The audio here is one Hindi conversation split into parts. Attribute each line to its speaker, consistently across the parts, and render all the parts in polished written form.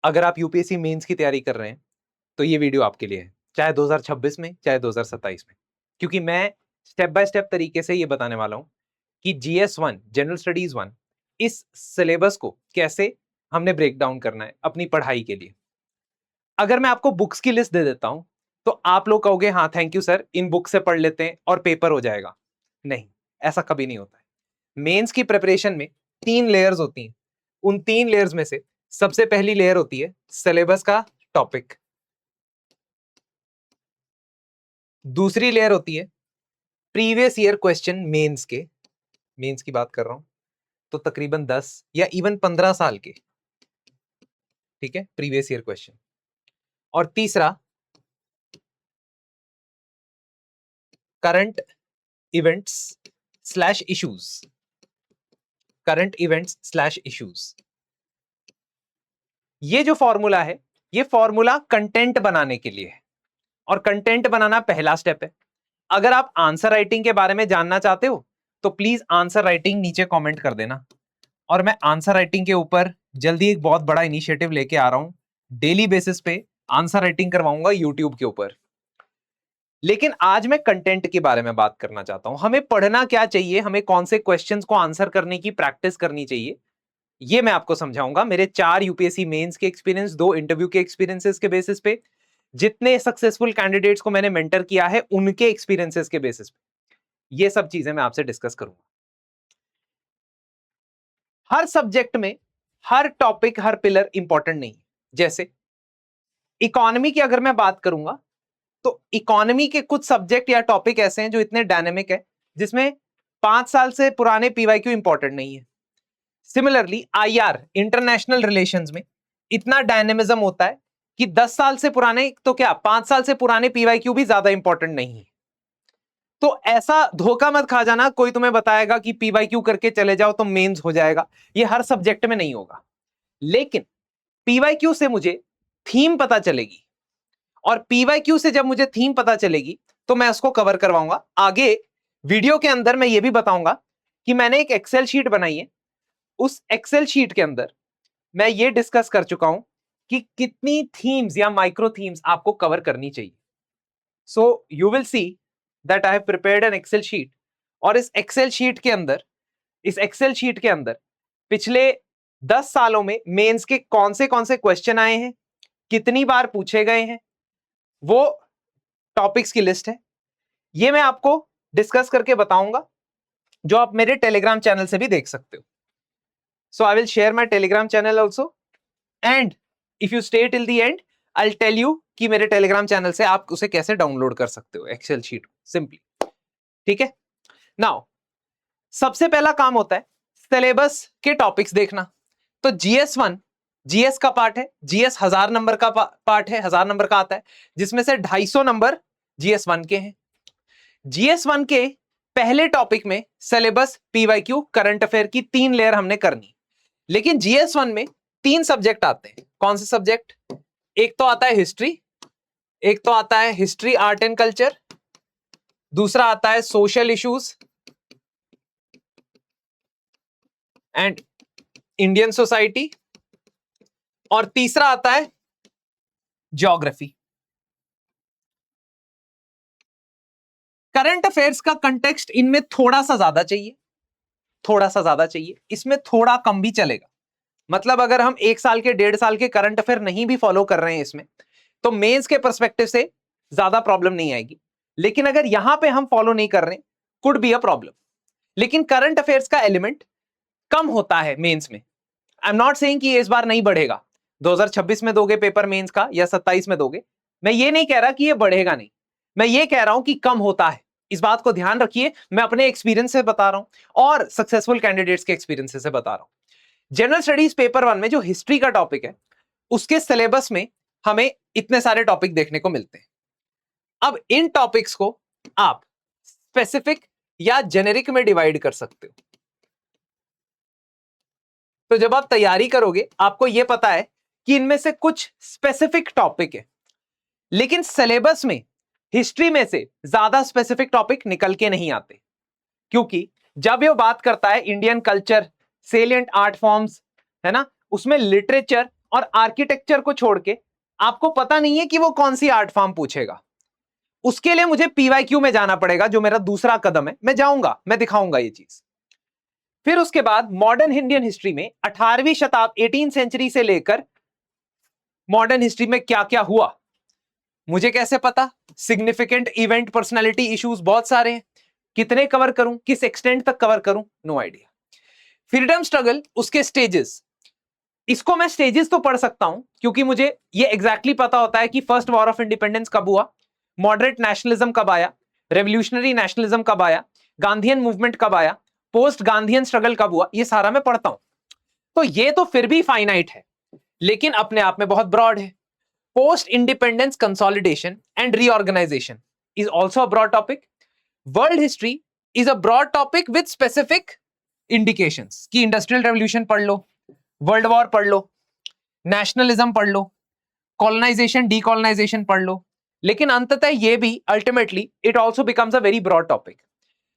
Speaker 1: अगर आप यूपीएससी मेंस की तैयारी कर रहे हैं तो ये वीडियो आपके लिए है, चाहे 2026 में चाहे 2027 में, क्योंकि मैं स्टेप बाय स्टेप तरीके से ये बताने वाला हूं कि GS1 जनरल स्टडीज 1 इस सिलेबस को कैसे हमने ब्रेक डाउन करना है अपनी पढ़ाई के लिए। अगर मैं आपको बुक्स की लिस्ट दे देता हूं तो आप लोग कहोगे हाँ thank you sir, in book से पढ़ लेते हैं और पेपर हो जाएगा। नहीं, ऐसा कभी नहीं होता है। मेंस की प्रिपरेशन में 3 लेयर्स होती हैं। उन 3 लेयर्स में से सबसे पहली लेयर होती है सिलेबस का टॉपिक, दूसरी लेयर होती है प्रीवियस ईयर क्वेश्चन मेंस के, मेंस की बात कर रहा हूं तो तकरीबन 10 या इवन 15 साल के, ठीक है, प्रीवियस ईयर क्वेश्चन। और तीसरा current events slash issues, current events slash issues. ये जो फॉर्मूला है ये फॉर्मूला कंटेंट बनाने के लिए है, और कंटेंट बनाना पहला स्टेप है। अगर आप आंसर राइटिंग के बारे में जानना चाहते हो तो प्लीज आंसर राइटिंग नीचे कमेंट कर देना, और मैं आंसर राइटिंग के ऊपर जल्दी एक बहुत बड़ा इनिशिएटिव लेके आ रहा हूं। डेली बेसिस पे आंसर राइटिंग करवाऊंगा यूट्यूब के ऊपर। लेकिन आज मैं कंटेंट के बारे में बात करना चाहता हूं। हमें पढ़ना क्या चाहिए, हमें कौन से क्वेश्चंस को आंसर करने की प्रैक्टिस करनी चाहिए, ये मैं आपको समझाऊंगा मेरे 4 यूपीएससी मेंस के एक्सपीरियंस, 2 इंटरव्यू के एक्सपीरियंसेस के बेसिस पे, जितने सक्सेसफुल कैंडिडेट्स को मैंने मेंटर किया है उनके एक्सपीरियंसेस के बेसिस पे ये सब चीजें मैं आपसे डिस्कस करूंगा। हर सब्जेक्ट में हर टॉपिक हर पिलर इंपॉर्टेंट नहीं है। जैसे इकोनॉमी की अगर मैं बात करूंगा तो इकोनॉमी के कुछ सब्जेक्ट या टॉपिक ऐसे हैं जो इतने डायनेमिक है जिसमें 5 साल से पुराने पीवाईक्यू इंपॉर्टेंट नहीं है। सिमिलरली आईआर इंटरनेशनल रिलेशंस में इतना डायनेमिज्म होता है कि 10 साल से पुराने तो क्या 5 साल से पुराने पीवाईक्यू भी ज्यादा इंपॉर्टेंट नहीं है। तो ऐसा धोखा मत खा जाना कोई तुम्हें बताएगा कि पीवाईक्यू करके चले जाओ तो मेंस हो जाएगा, ये हर सब्जेक्ट में नहीं होगा। लेकिन पीवाईक्यू से मुझे थीम पता चलेगी, और पीवाईक्यू से जब मुझे थीम पता चलेगी तो मैं उसको कवर करवाऊंगा। आगे वीडियो के अंदर मैं ये भी बताऊंगा कि मैंने एक एक्सेल शीट बनाई है, उस एक्सेल शीट के अंदर मैं ये डिस्कस कर चुका हूं कि कितनी थीम्स या माइक्रो थीम्स आपको कवर करनी चाहिए। So you will see that I have prepared an excel sheet, और इस एक्सेल शीट के अंदर, इस एक्सेल शीट के अंदर पिछले 10 सालों में मेंस के कौन से क्वेश्चन आए हैं, कितनी बार पूछे गए हैं, वो टॉपिक्स की लिस्ट है। ये मैं आपको डिस्कस करके बताऊंगा, जो आप मेरे टेलीग्राम चैनल से भी देख सकते हो। So I will share my Telegram channel also, and if you stay till the end I will tell you कि मेरे टेलीग्राम चैनल से आप उसे कैसे डाउनलोड कर सकते हो, एक्सेल शीट सिंपली। ठीक है, नाउ सबसे पहला काम होता है सिलेबस के टॉपिक्स देखना। तो GS1 जीएस का पार्ट है, जीएस 1000 नंबर का पार्ट है, 1000 नंबर का आता है, जिसमें से 250 नंबर GS1 के हैं। GS1 के पहले टॉपिक में सिलेबस, पीवाईक्यू, करंट अफेयर की 3 लेयर हमने करनी। लेकिन GS1 में 3 सब्जेक्ट आते हैं। कौन से सब्जेक्ट? एक तो आता है हिस्ट्री, एक तो आता है हिस्ट्री आर्ट एंड कल्चर, दूसरा आता है social issues and Indian society, और तीसरा आता है ज्योग्राफी। करंट अफेयर्स का कंटेक्स्ट इनमें थोड़ा सा ज्यादा चाहिए, थोड़ा सा ज्यादा चाहिए, इसमें थोड़ा कम भी चलेगा। मतलब अगर हम 1 साल के 1.5 साल के करंट अफेयर नहीं भी फॉलो कर रहे हैं इसमें, तो मेंस के पर्सपेक्टिव से ज्यादा प्रॉब्लम नहीं आएगी। लेकिन अगर यहां पे हम फॉलो नहीं कर रहे, कुड बी अ प्रॉब्लम। लेकिन करंट अफेयर्स का एलिमेंट कम होता है मेंस में। आई एम नॉट सेइंग कि इस बार नहीं बढ़ेगा, 2026 में दोगे पेपर मेंस का या 27 में दोगे, मैं ये नहीं कह रहा कि ये बढ़ेगा नहीं, मैं ये कह रहा हूं कि कम होता है। इस बात को ध्यान रखिए, मैं अपने एक्सपीरियंस से बता रहा हूं और सक्सेसफुल कैंडिडेट्स के एक्सपीरियंस से बता रहा हूं। जनरल स्टडीज पेपर 1 में जो हिस्ट्री का टॉपिक है, उसके सिलेबस में हमें इतने सारे टॉपिक देखने को मिलते हैं। अब इन टॉपिक्स को आप स्पेसिफिक या जेनेरिक में डिवाइड कर सकते हो। तो जब आप तैयारी करोगे आपको यह पता है कि इनमें से कुछ स्पेसिफिक टॉपिक है, लेकिन सिलेबस में हिस्ट्री में से ज्यादा स्पेसिफिक टॉपिक निकल के नहीं आते, क्योंकि जब ये बात करता है Indian culture, salient art forms, है ना, उसमें लिटरेचर और आर्किटेक्चर को छोड़ के आपको पता नहीं है कि वो कौन सी आर्ट फॉर्म पूछेगा, उसके लिए मुझे पीवाईक्यू में जाना पड़ेगा, जो मेरा दूसरा कदम है। मैं जाऊंगा, मैं दिखाऊंगा ये चीज। फिर उसके बाद मॉडर्न इंडियन हिस्ट्री में 18वीं शताब्दी 18 सेंचुरी से लेकर मॉडर्न हिस्ट्री में क्या क्या हुआ, मुझे कैसे पता? सिग्निफिकेंट इवेंट, पर्सनालिटी इश्यूज बहुत सारे हैं, कितने कवर करूं, किस एक्सटेंट तक कवर करूं, नो आइडिया। फ्रीडम स्ट्रगल, उसके स्टेजेस, इसको मैं स्टेजेस तो पढ़ सकता हूं क्योंकि मुझे ये एग्जैक्टली पता होता है कि फर्स्ट वॉर ऑफ इंडिपेंडेंस कब हुआ, मॉडरेट नेशनलिज्म कब आया, रेवोल्यूशनरी नेशनलिज्म कब आया, गांधीयन मूवमेंट कब आया, पोस्ट गांधीयन स्ट्रगल कब हुआ, ये सारा मैं पढ़ता हूं। तो ये तो फिर भी फाइनाइट है, लेकिन अपने आप में बहुत ब्रॉड है। Post independence consolidation and reorganisation is also a broad topic. World history is a broad topic with specific indications कि इंडस्ट्रियल रेवोल्यूशन पढ़ लो, वर्ल्ड वॉर पढ़ लो, नेशनलिज्म पढ़ लो, कॉलोनाइजेशन डीकॉलोनाइजेशन पढ़ लो, लेकिन अंततः ये भी ultimately it also becomes a very broad topic.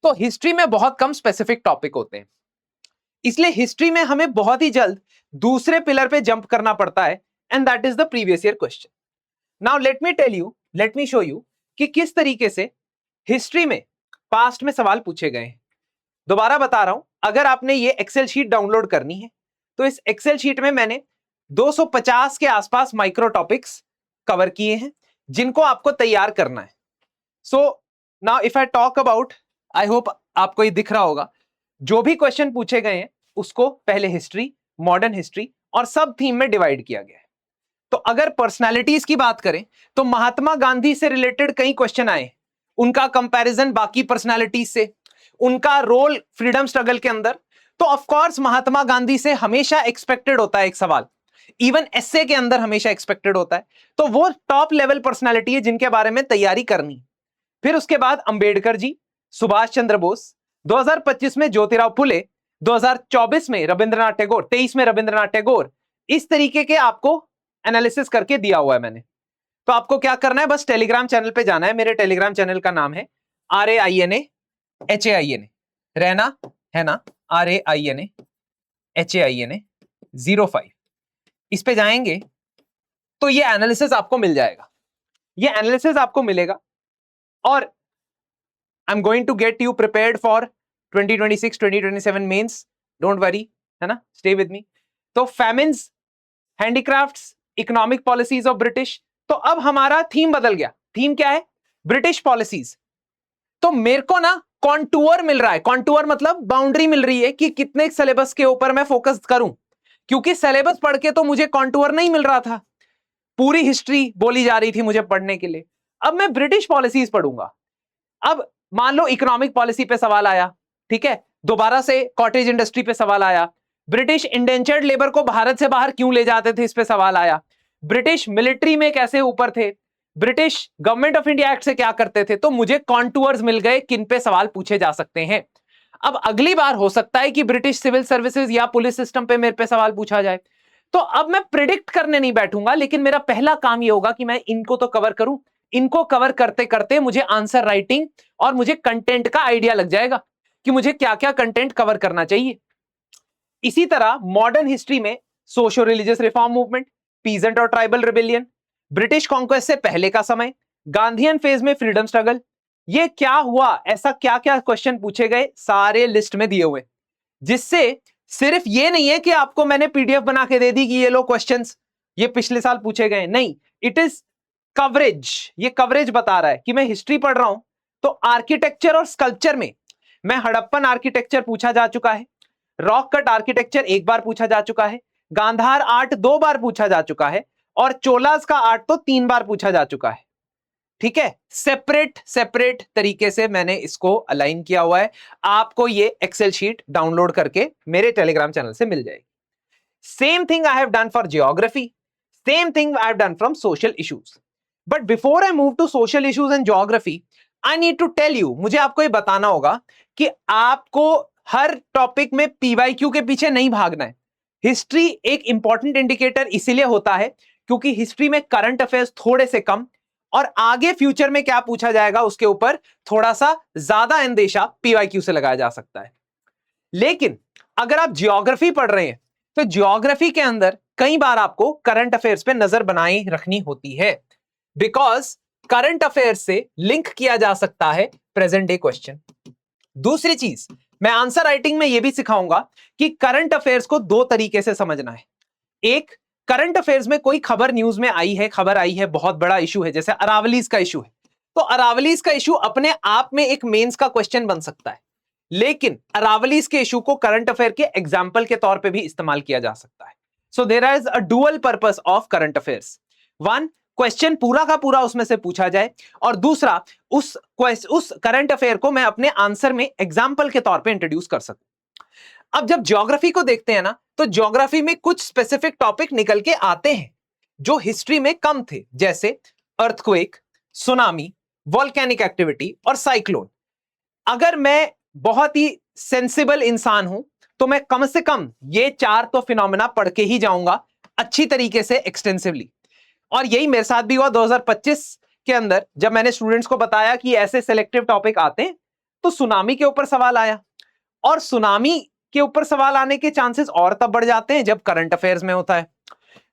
Speaker 1: तो हिस्ट्री में बहुत कम स्पेसिफिक टॉपिक होते हैं, इसलिए हिस्ट्री में हमें बहुत ही जल्द दूसरे पिलर पे जंप करना पड़ता है, and that is the previous year question. Now let me show you कि किस तरीके से हिस्ट्री में पास्ट में सवाल पूछे गए हैं। दोबारा बता रहा हूं, अगर आपने ये एक्सेल शीट डाउनलोड करनी है तो इस एक्सेल शीट में मैंने 250 के आसपास माइक्रो टॉपिक्स कवर किए हैं जिनको आपको तैयार करना है। So now if I talk about, I hope आपको ये दिख रहा होगा, जो भी क्वेश्चन पूछे गए हैं उसको पहले हिस्ट्री, मॉडर्न हिस्ट्री और सब थीम में डिवाइड किया गया है। तो अगर पर्सनालिटीज की बात करें तो महात्मा गांधी से रिलेटेड कई क्वेश्चन आए, उनका कंपैरिजन बाकी पर्सनालिटीज से, उनका रोल फ्रीडम स्ट्रगल के अंदर। तो ऑफ कोर्स महात्मा गांधी से हमेशा एक्सपेक्टेड होता है एक सवाल, इवन एस्से के अंदर हमेशा एक्सपेक्टेड होता है। तो वो टॉप लेवल पर्सनालिटी है जिनके बारे में तैयारी करनी। फिर उसके बाद अंबेडकर जी, सुभाष चंद्र बोस, 2025 में ज्योतिराव फुले, 2024 में रविंद्रनाथ टैगोर, 23 में रविंद्रनाथ टैगोर, इस तरीके के आपको एनालिसिस करके दिया हुआ है मैंने। तो आपको क्या करना है, बस टेलीग्राम चैनल पे जाना है। मेरे टेलीग्राम चैनल का नाम है RAINAHAINA, रहना है ना, RAINAHAINA 05। इस पे जाएंगे तो ये एनालिसिस आपको मिल जाएगा, ये एनालिसिस आपको मिलेगा, और I am going to get you prepared for 2026-2027 mains, don't worry, है ना, स्टे विद मी। तो famines, handicrafts, economic policies of British. तो अब हमारा थीम बदल गया। थीम क्या है? British policies. तो मेरे को ना कॉन्टूर मिल रहा है, कॉन्टूर मतलब बाउंड्री मिल रही है कि कितने सिलेबस के ऊपर मैं फोकस करूं, क्योंकि सिलेबस पढ़ के तो मुझे कॉन्टूर नहीं मिल रहा था, पूरी हिस्ट्री बोली जा रही थी मुझे पढ़ने के लिए। अब मैं ब्रिटिश पॉलिसीज पढ़ूंगा। अब मान लो इकोनॉमिक पॉलिसी पे सवाल आया, ठीक है, दोबारा से कॉटेज इंडस्ट्री पे सवाल आया, ब्रिटिश इंडेंचर्ड लेबर को भारत से बाहर क्यों ले जाते थे, इस पे सवाल आया, ब्रिटिश मिलिट्री में कैसे ऊपर थे, British government of India act से क्या करते थे। तो मुझे कॉन्टूर्स मिल गए किन पे सवाल पूछे जा सकते हैं। अब अगली बार हो सकता है कि ब्रिटिश सिविल सर्विसेज या पुलिस सिस्टम पे मेरे पे सवाल पूछा जाए। तो अब मैं प्रिडिक्ट करने नहीं बैठूंगा, लेकिन मेरा पहला काम यह होगा कि मैं इनको तो कवर करूं। इनको कवर करते करते मुझे आंसर राइटिंग और मुझे कंटेंट का आइडिया लग जाएगा कि मुझे क्या क्या कंटेंट कवर करना चाहिए। इसी तरह मॉडर्न हिस्ट्री में socio religious reform movement, peasant और ट्राइबल रिबेलियन, ब्रिटिश कॉन्क्वेस्ट से पहले का समय, गांधीयन फेज में फ्रीडम स्ट्रगल, ये क्या हुआ, ऐसा क्या क्या क्वेश्चन पूछे गए, सारे लिस्ट में दिए हुए, जिससे सिर्फ ये नहीं है कि आपको मैंने पीडीएफ बना के दे दी कि ये लो क्वेश्चंस ये पिछले साल पूछे गए, नहीं, इट इज कवरेज। ये कवरेज बता रहा है कि मैं हिस्ट्री पढ़ रहा हूं। तो आर्किटेक्चर और स्कल्पचर में मैं हड़प्पन आर्किटेक्चर पूछा जा चुका है, रॉक कट आर्किटेक्चर एक बार पूछा जा चुका है, गांधार आर्ट 2 बार पूछा जा चुका है, और चोलास का आर्ट तो 3 बार पूछा जा चुका है। ठीक है, सेपरेट तरीके से मैंने इसको अलाइन किया हुआ है। आपको ये एक्सेल शीट डाउनलोड करके मेरे टेलीग्राम चैनल से मिल जाएगी। Same thing I have done for geography, same thing I have done from social issues. But before I move to social issues and geography, I need to tell you, मुझे आपको ये बताना होगा कि आपको हर टॉपिक में पीवाईक्यू के पीछे नहीं भागना है। हिस्ट्री एक इंपॉर्टेंट इंडिकेटर इसीलिए होता है क्योंकि हिस्ट्री में करंट अफेयर्स थोड़े से कम और आगे फ्यूचर में क्या पूछा जाएगा उसके ऊपर थोड़ा सा ज्यादा अंदेशा पीवाईक्यू से लगाया जा सकता है। लेकिन अगर आप जियोग्राफी पढ़ रहे हैं तो जियोग्राफी के अंदर कई बार आपको करंट अफेयर्स पे नजर बनाए रखनी होती है, बिकॉज करंट अफेयर्स से लिंक किया जा सकता है प्रेजेंट डे क्वेश्चन। दूसरी चीज, मैं आंसर राइटिंग में यह भी सिखाऊंगा कि करंट अफेयर्स को दो तरीके से समझना है। एक, करंट अफेयर्स में कोई खबर न्यूज में आई है, खबर आई है, बहुत बड़ा इशू है, जैसे अरावलीज का इशू है, तो अरावलीज का इशू अपने आप में एक मेंस का क्वेश्चन बन सकता है, लेकिन अरावलीज के इशू को करंट अफेयर के एग्जाम्पल के तौर पे भी इस्तेमाल किया जा सकता है। So there is a dual purpose of current affairs. One, question पूरा का पूरा उसमें से पूछा जाए, और दूसरा, उस करंट अफेयर को मैं अपने आंसर में एग्जाम्पल के तौर पे इंट्रोड्यूस कर सकूं। अब जब ज्योग्राफी को देखते हैं ना, तो ज्योग्राफी में कुछ स्पेसिफिक टॉपिक निकल के आते हैं जो हिस्ट्री में कम थे, जैसे अर्थक्वेक, सुनामी, वॉल्केनिक एक्टिविटी और साइक्लोन। अगर मैं बहुत ही सेंसिबल इंसान हूं तो मैं कम से कम ये चार तो फिनोमेना पढ़ के ही जाऊंगा अच्छी तरीके से, एक्सटेंसिवली। और यही मेरे साथ भी हुआ 2025 के अंदर, जब मैंने स्टूडेंट्स को बताया कि ऐसे सिलेक्टिव टॉपिक आते हैं, तो सुनामी के ऊपर सवाल आया, और सुनामी के ऊपर सवाल आने के चांसेस और तब बढ़ जाते हैं जब करंट अफेयर्स में होता है।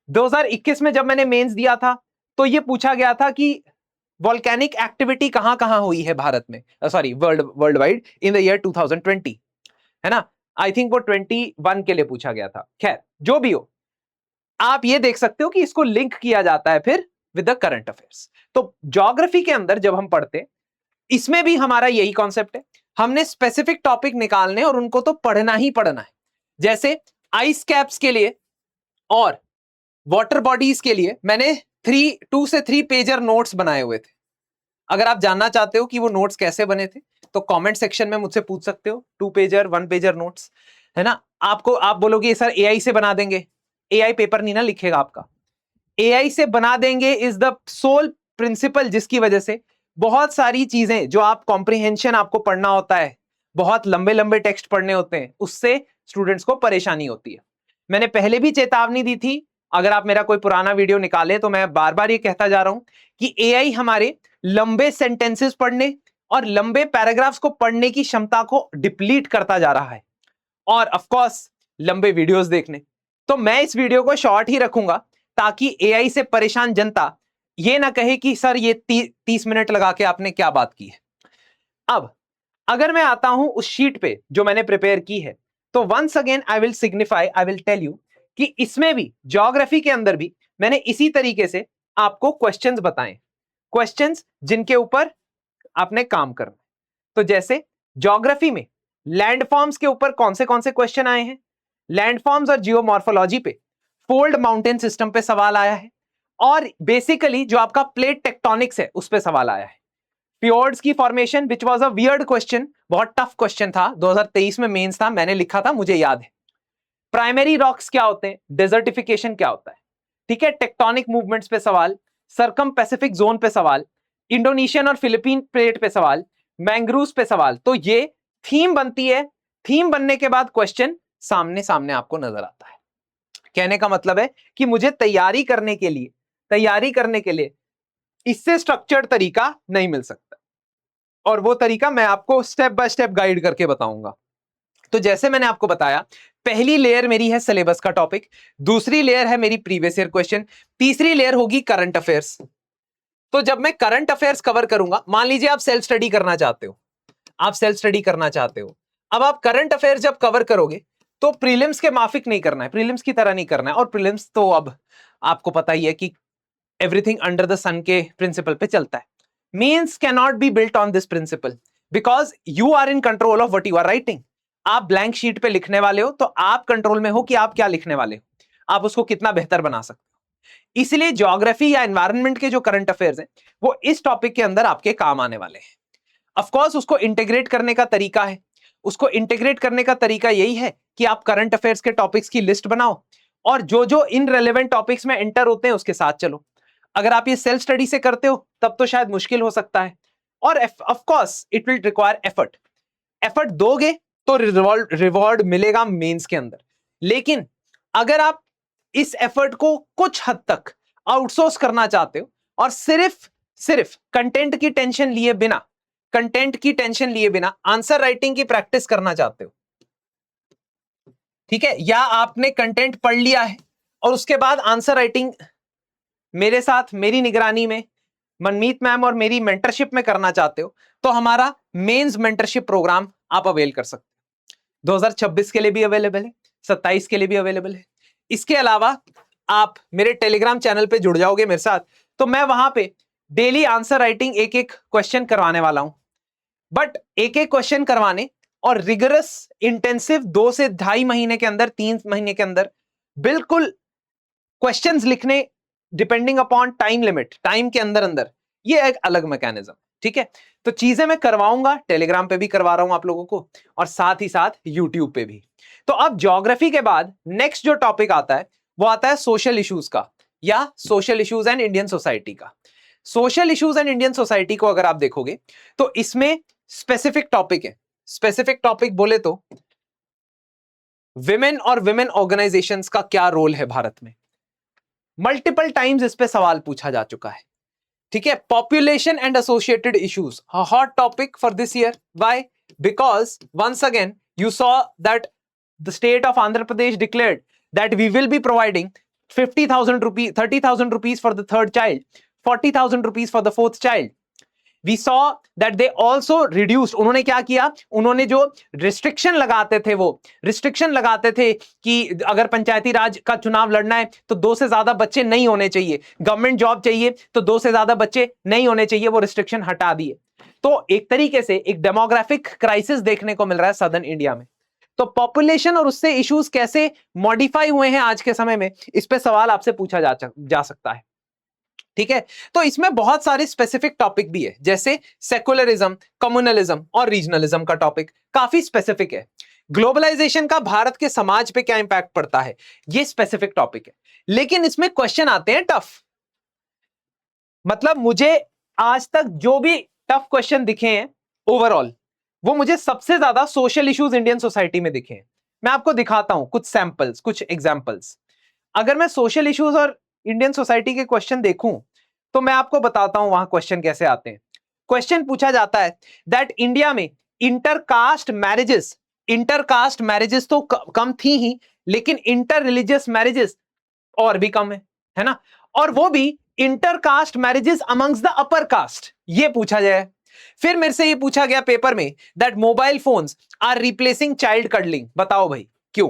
Speaker 1: 2021 में जब मैंने मेंस दिया था, तो ये पूछा गया था कि वॉल्केनिक एक्टिविटी कहां कहां हुई है भारत में, sorry world wide, in the year 2020, है ना। आई थिंक वो 21 के लिए पूछा गया था। खैर, जो भी हो, आप ये देख सकते हो कि इसको लिंक किया जाता है फिर विद द करंट अफेयर्स। तो ज्योग्राफी के अंदर जब हम पढ़ते, इसमें भी हमारा यही कॉन्सेप्ट है, हमने स्पेसिफिक टॉपिक निकालने और उनको तो पढ़ना ही पढ़ना है। जैसे आइस कैप्स के लिए और वाटर बॉडीज के लिए मैंने 2 से 3 पेजर नोट्स बनाए हुए थे। अगर आप जानना चाहते हो कि वो नोट्स कैसे बने थे, तो कमेंट सेक्शन में मुझसे पूछ सकते हो। 2 पेजर 1 पेजर नोट्स, है ना। आप बोलोगे सर एआई से बना देंगे, एआई पेपर नहीं ना लिखेगा आपका, एआई से बना देंगे इज द सोल प्रिंसिपल, जिसकी वजह से बहुत सारी चीजें जो आप कॉम्प्रिहेंशन आपको पढ़ना होता है, बहुत लंबे लंबे टेक्स्ट पढ़ने होते हैं, उससे स्टूडेंट्स को परेशानी होती है। मैंने पहले भी चेतावनी दी थी, अगर आप मेरा कोई पुराना वीडियो निकाले तो मैं बार बार ये कहता जा रहा हूं कि एआई हमारे लंबे सेंटेंसेस पढ़ने और लंबे पैराग्राफ्स को पढ़ने की क्षमता को डिप्लीट करता जा रहा है, और ऑफ कोर्स लंबे वीडियोस देखने। तो मैं इस वीडियो को शॉर्ट ही रखूंगा, ताकि एआई से परेशान जनता ये ना कहे कि सर ये 30 मिनट लगा के आपने क्या बात की है। अब अगर मैं आता हूं उस शीट पे जो मैंने प्रिपेयर की है, तो once again I will tell you कि इसमें भी, ज्योग्राफी के अंदर भी, मैंने इसी तरीके से आपको क्वेश्चंस बताए, क्वेश्चंस जिनके ऊपर आपने काम करना है। तो जैसे ज्योग्राफी में लैंडफॉर्म्स के ऊपर कौन से क्वेश्चन आए हैं, लैंडफॉर्म्स और जियोमॉर्फोलॉजी पे, फोल्ड माउंटेन सिस्टम पे सवाल आया है, और बेसिकली जो आपका प्लेट टेक्टोनिक्स है उस पे सवाल आया है। फ्योर्ड्स की formation, which was a weird question, बहुत टफ क्वेश्चन था, 2023 में मेंस था, मैंने लिखा था, मुझे याद है। प्राइमरी रॉक्स क्या होते हैं, डेजर्टिफिकेशन क्या होता है, ठीक है, टेक्टोनिक मूवमेंट्स पे सवाल, सर्कम पैसिफिक जोन पे सवाल, इंडोनेशियन और फिलीपीन प्लेट पे सवाल, मैंग्रूव्स पे सवाल। तो ये थीम बनती है, थीम बनने के बाद क्वेश्चन सामने सामने आपको नजर आता है। कहने का मतलब है कि मुझे तैयारी करने के लिए इससे स्ट्रक्चर्ड तरीका नहीं मिल सकता, और वो तरीका मैं आपको स्टेप बाय स्टेप गाइड करके बताऊंगा। तो जैसे मैंने आपको बताया, पहली लेयर मेरी है सिलेबस का टॉपिक, दूसरी लेयर है मेरी प्रीवियस ईयर क्वेश्चन, तीसरी लेयर होगी करंट अफेयर्स। तो जब मैं करंट अफेयर्स कवर करूंगा, मान लीजिए आप सेल्फ स्टडी करना चाहते हो, अब आप करंट अफेयर्स जब कवर करोगे तो प्रीलिम्स के माफिक नहीं करना है, प्रीलिम्स की तरह नहीं करना है, और प्रीलिम्स तो अब आपको पता ही है कि एवरीथिंग अंडर द सन के प्रिंसिपल पे चलता है। Mains can not be built on this principle, because you are in control of what you are writing. आप ब्लैंक शीट पे लिखने वाले हो, तो आप कंट्रोल में हो कि आप क्या लिखने वाले हो, आप उसको कितना बेहतर बना सकते हो। इसलिए ज्योग्राफी या एनवायरनमेंट के जो करंट अफेयर्स हैं, वो इस टॉपिक के अंदर आपके काम आने वाले हैं। ऑफ कोर्स उसको इंटीग्रेट करने का तरीका है, उसको इंटीग्रेट करने का तरीका यही है कि आप करंट अफेयर्स के टॉपिक्स की लिस्ट बनाओ, और जो जो इनरेलेवेंट टॉपिक्स में एंटर होते हैं उसके साथ चलो। अगर आप ये सेल्फ स्टडी से करते हो तब तो शायद मुश्किल हो सकता है, और of course it will require effort दोगे तो रिवॉर्ड मिलेगा मेंस के अंदर। लेकिन अगर आप इस एफर्ट को कुछ हद तक आउटसोर्स करना चाहते हो और सिर्फ कंटेंट की टेंशन लिए बिना आंसर राइटिंग की प्रैक्टिस करना चाहते हो, ठीक है, या आपने कंटेंट पढ़ लिया है और उसके बाद आंसर राइटिंग मेरे साथ मेरी निगरानी में मनमीत मैम और मेरी मेंटरशिप में करना चाहते हो तो हमारा मेंस मेंटरशिप प्रोग्राम आप अवेल कर सकते हो। 2026 के लिए भी अवेलेबल है, 27 के लिए भी अवेलेबल है। इसके अलावा आप मेरे टेलीग्राम चैनल पे जुड़ जाओगे मेरे साथ, तो मैं वहां पे डेली आंसर राइटिंग एक एक क्वेश्चन करवाने वाला हूं। बट एक एक क्वेश्चन करवाने और रिगरस इंटेंसिव 2 से 2.5 महीने के अंदर, 3 महीने के अंदर बिल्कुल क्वेश्चंस लिखने, depending upon time limit, time के अंदर अंदर, ये एक अलग मैकेनिज्म। ठीक है, तो चीजें मैं करवाऊंगा, टेलीग्राम पे भी करवा रहा हूं आप लोगों को, और साथ ही साथ यूट्यूब पे भी। तो अब ज्योग्राफी के बाद नेक्स्ट जो टॉपिक आता है वो आता है सोशल इश्यूज का, या social issues and Indian society का। Social issues and Indian society को अगर आप देखोगे तो इसमें स्पेसिफिक टॉपिक है। स्पेसिफिक टॉपिक बोले तो विमेन और विमेन ऑर्गेनाइजेशंस का क्या रोल है भारत में, मल्टीपल टाइम्स इस पे सवाल पूछा जा चुका है। ठीक है, population and associated issues, hot topic for this year. Why? Because once again you saw that the state of Andhra Pradesh declared that we will be providing 50,000 rupees, 30,000 rupees for the third child, 40,000 rupees for the fourth child. We saw that they also reduced, उन्होंने क्या किया, उन्होंने जो रिस्ट्रिक्शन लगाते थे, वो रिस्ट्रिक्शन लगाते थे कि अगर पंचायती राज का चुनाव लड़ना है तो 2 से ज्यादा बच्चे नहीं होने चाहिए, गवर्नमेंट जॉब चाहिए तो 2 से ज्यादा बच्चे नहीं होने चाहिए, वो रिस्ट्रिक्शन हटा दिए। तो एक तरीके से एक डेमोग्राफिक क्राइसिस देखने को मिल रहा है सदर्न इंडिया में। तो पॉपुलेशन और उससे इश्यूज कैसे मॉडिफाई हुए हैं आज के समय में, इस पे सवाल आपसे पूछा जा सकता है। ठीक है, तो इसमें बहुत सारे स्पेसिफिक टॉपिक भी है, जैसे सेकुलरिज्म, कम्युनलिज्म और रीजनलिज्म का टॉपिक काफी स्पेसिफिक है। ग्लोबलाइजेशन का भारत के समाज पे क्या इंपैक्ट पड़ता है, ये स्पेसिफिक टॉपिक है। लेकिन इसमें क्वेश्चन आते हैं टफ। मतलब मुझे आज तक जो भी टफ क्वेश्चन दिखे हैं ओवरऑल, वो मुझे सबसे ज्यादा सोशल इश्यूज इंडियन सोसाइटी में दिखे हैं। मैं आपको दिखाता हूं कुछ सैंपल्स, कुछ एग्जांपल्स। अगर मैं सोशल इश्यूज और इंडियन सोसाइटी के क्वेश्चन देखूं तो मैं आपको बताता हूं वहां क्वेश्चन कैसे आते हैं। क्वेश्चन पूछा जाता है दैट इंडिया में इंटरकास्ट मैरिजेस तो कम थी ही, लेकिन इंटर रिलीजियस मैरिजेस और भी कम है ना, और वो भी intercaste marriages amongst the upper caste, ये पूछा जाए। फिर मेरे से ये पूछा गया पेपर में that mobile phones are replacing child cuddling, बताओ भाई क्यों।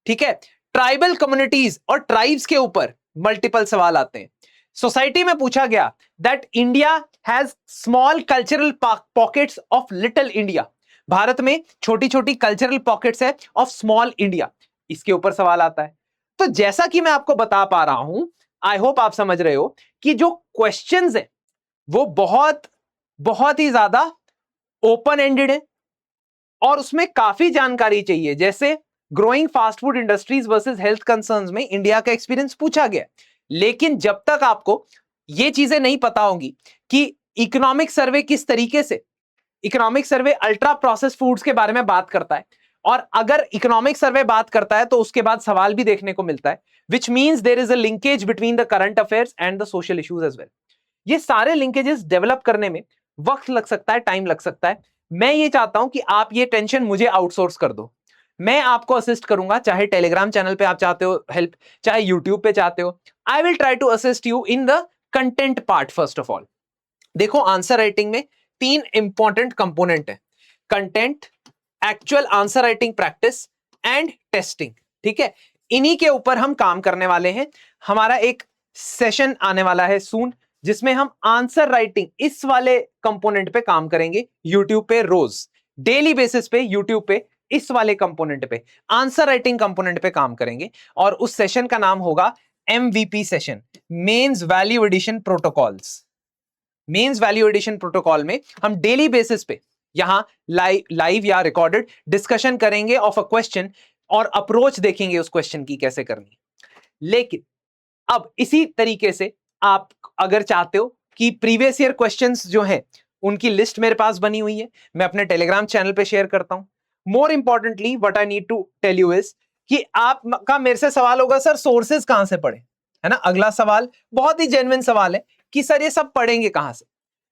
Speaker 1: ठीक है, ट्राइबल कम्युनिटीज और ट्राइब्स के ऊपर मल्टीपल सवाल आते हैं। सोसाइटी में पूछा गया that India has small cultural pockets of little India, Bharat में छोटी छोटी कल्चरल पॉकेट्स है ऑफ स्मॉल इंडिया, इसके ऊपर सवाल आता है। तो जैसा कि मैं आपको बता पा रहा हूं, आई होप आप समझ रहे हो कि जो क्वेश्चंस है वो बहुत बहुत ही ज्यादा ओपन एंडेड है और उसमें काफी जानकारी चाहिए। जैसे growing fast food industries versus health concerns में इंडिया का एक्सपीरियंस पूछा गया, लेकिन जब तक आपको ये चीजें नहीं पता होंगी कि इकोनॉमिक सर्वे किस तरीके से, economic survey ultra process foods के बारे में बात करता है, और अगर इकोनॉमिक सर्वे बात करता है तो उसके बाद सवाल भी देखने को मिलता है, which means there is a linkage between the current affairs and the social issues as well. ये सारे लिंकेजेस डेवलप करने में वक्त लग सकता है, टाइम लग सकता है। मैं ये चाहता हूं कि आप ये टेंशन मुझे आउटसोर्स कर दो, मैं आपको असिस्ट करूंगा, चाहे टेलीग्राम चैनल पे आप चाहते हो हेल्प, चाहे यूट्यूब पे चाहते हो। I will try to assist you in the content part. First of all देखो, आंसर राइटिंग में 3 इंपॉर्टेंट कंपोनेंट है, content, actual answer writing practice and testing. ठीक है, इन्हीं के ऊपर हम काम करने वाले हैं। हमारा एक सेशन आने वाला है सून, जिसमें हम आंसर राइटिंग इस वाले कंपोनेंट पे काम करेंगे, यूट्यूब पे रोज डेली बेसिस पे, यूट्यूब पे इस वाले कंपोनेंट पे, आंसर राइटिंग कंपोनेंट पे काम करेंगे। और उस सेशन का नाम होगा MVP session, mains value addition protocols. Mains value addition protocol में हम डेली बेसिस पे यहां लाइव या रिकॉर्डेड डिस्कशन करेंगे ऑफ अ क्वेश्चन, और अप्रोच देखेंगे उस क्वेश्चन की कैसे करनी। लेकिन अब इसी तरीके से आप अगर चाहते हो कि प्रीवियस ईयर क्वेश्चंस जो हैं उनकी लिस्ट मेरे पास बनी हुई है, मैं अपने टेलीग्राम चैनल पे शेयर करता हूं। More importantly what I need to tell you is कि आपका मेरे से सवाल होगा, सर सोर्सेज कहां से पढ़े, है ना। अगला सवाल बहुत ही जेन्युइन सवाल है कि सर ये सब पढ़ेंगे कहां से।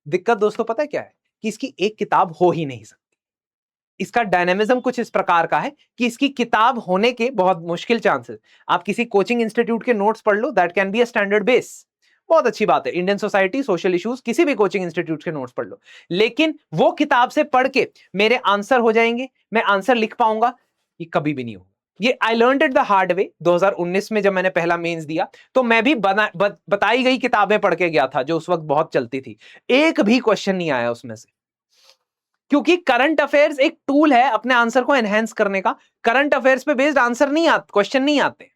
Speaker 1: दिक्कत दोस्तों पता है क्या है, कि इसकी एक किताब हो ही नहीं सकती, इसका डायनेमिज्म कुछ इस प्रकार का है कि इसकी किताब होने के बहुत मुश्किल चांसेस, आप किसी कोचिंग इंस्टीट्यूट के नोट्स पढ़ लो, that can be a standard base, बहुत अच्छी बात है, इंडियन सोसाइटी, सोशल इश्यूज, किसी भी कोचिंग इंस्टीट्यूट के नोट्स पढ़ लो, लेकिन वो किताब से पढ़ के मेरे आंसर हो जाएंगे, मैं आंसर लिख पाऊंगा, ये कभी भी नहीं होगा। ये I learned it the hard way 2019 में जब मैंने पहला मेंस दिया, तो मैं भी बताई गई किताबें पढ़ के गया था जो उस वक्त बहुत चलती थी, एक भी क्वेश्चन नहीं आया उसमें से, क्योंकि करंट अफेयर्स एक टूल है अपने आंसर को एनहेंस करने का, करंट अफेयर्स पे बेस्ड आंसर नहीं आते, क्वेश्चन नहीं आते,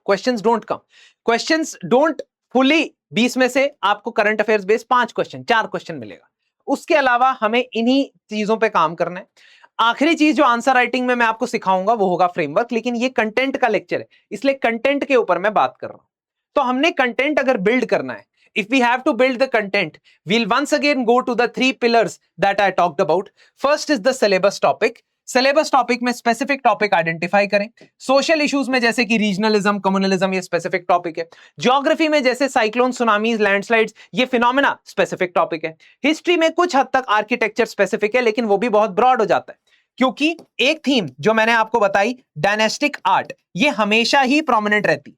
Speaker 1: questions don't come, questions don't fully 20 में से आपको current affairs based 5 question 4 question मिलेगा, उसके अलावा हमें इन्हीं चीजों पे काम करना है। आखिरी चीज जो आंसर राइटिंग में मैं आपको सिखाऊंगा वो होगा फ्रेमवर्क, लेकिन ये कंटेंट का लेक्चर है, इसलिए कंटेंट के ऊपर मैं बात कर रहा हूं। तो हमने कंटेंट अगर बिल्ड करना है, if we have to build the content, we'll once again go to the 3 pillars that I talked about. First is the syllabus topic. Syllabus topic में स्पेसिफिक टॉपिक आइडेंटिफाई करें, सोशल इश्यूज में जैसे कि रीजनलिज्म, कम्युनलिज्म, ये स्पेसिफिक टॉपिक है, ज्योग्राफी में जैसे साइक्लोन, सुनामीज, लैंडस्लाइड्स, ये फिनोमेना स्पेसिफिक टॉपिक है, हिस्ट्री में कुछ हद तक आर्किटेक्चर स्पेसिफिक है, लेकिन वो भी बहुत ब्रॉड हो जाता है, क्योंकि एक थीम जो मैंने आपको बताई डायनेस्टिक आर्ट, ये हमेशा ही प्रोमिनेंट रहती।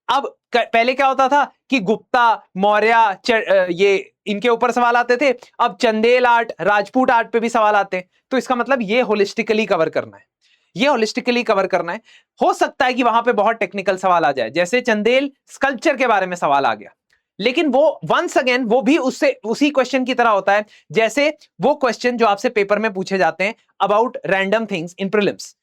Speaker 1: अब पहले क्या होता था कि गुप्ता, मौर्य, ये इनके ऊपर सवाल आते थे, अब चंदेल आर्ट, राजपूत आर्ट पे भी सवाल आते हैं, तो इसका मतलब ये होलिस्टिकली कवर करना है, ये होलिस्टिकली कवर करना है। हो सकता है कि वहां पे बहुत टेक्निकल सवाल आ जाए, जैसे चंदेल स्कल्पचर के बारे में सवाल आ गया, लेकिन वो वंस अगेन वो भी उससे उसी क्वेश्चन की तरह होता है जैसे वो क्वेश्चन जो आपसे पेपर में पूछे जाते हैं about random things in prelims,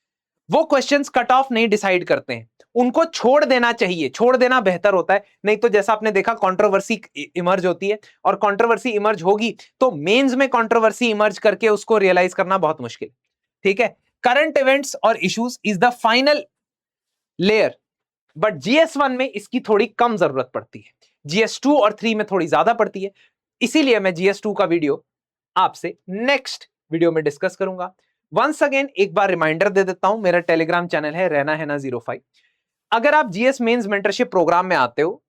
Speaker 1: वो क्वेश्चंस कट ऑफ नहीं डिसाइड करते हैं, उनको छोड़ देना चाहिए, छोड़ देना बेहतर होता है, नहीं तो जैसा आपने देखा कंट्रोवर्सी इमर्ज होती है, और कंट्रोवर्सी इमर्ज होगी तो मेंस में कंट्रोवर्सी इमर्ज करके उसको रियलाइज करना बहुत मुश्किल, ठीक है। करंट इवेंट्स और issues is the final layer, but GS1 में इसकी थोड़ी कम जरूरत पड़ती है, GS2 और 3 में थोड़ी ज्यादा पड़ती है, इसीलिए मैं GS2 का वीडियो आपसे नेक्स्ट वीडियो में डिस्कस करूंगा। वंस अगेन एक बार रिमाइंडर दे देता हूं, मेरा टेलीग्राम चैनल है रहना है ना 05, अगर आप GS मेंस मेंटरशिप प्रोग्राम में आते हो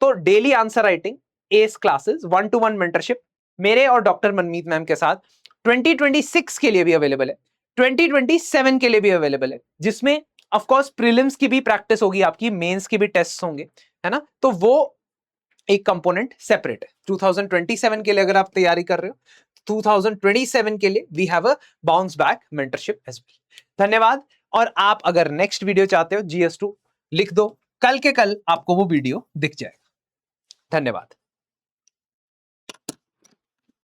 Speaker 1: तो daily answer writing, S classes, 1-to-1 mentorship मेरे और डॉक्टर मनमीत मैम के साथ 2026 के लिए भी अवेलेबल है, 2027 के लिए भी अवेलेबल है, जिसमें ऑफ कोर्स प्रीलिम्स की भी प्रैक्टिस होगी, आपकी मेंस की भी टेस्ट होंगे, है ना, तो वो एक कंपोनेंट सेपरेट है। 2027 के लिए अगर आप तैयारी कर रहे हो, 2027 के लिए we have a bounce back mentorship as well. धन्यवाद, और आप अगर नेक्स्ट वीडियो चाहते हो GS2 लिख दो, कल के कल आपको वो वीडियो दिख जाएगा। धन्यवाद।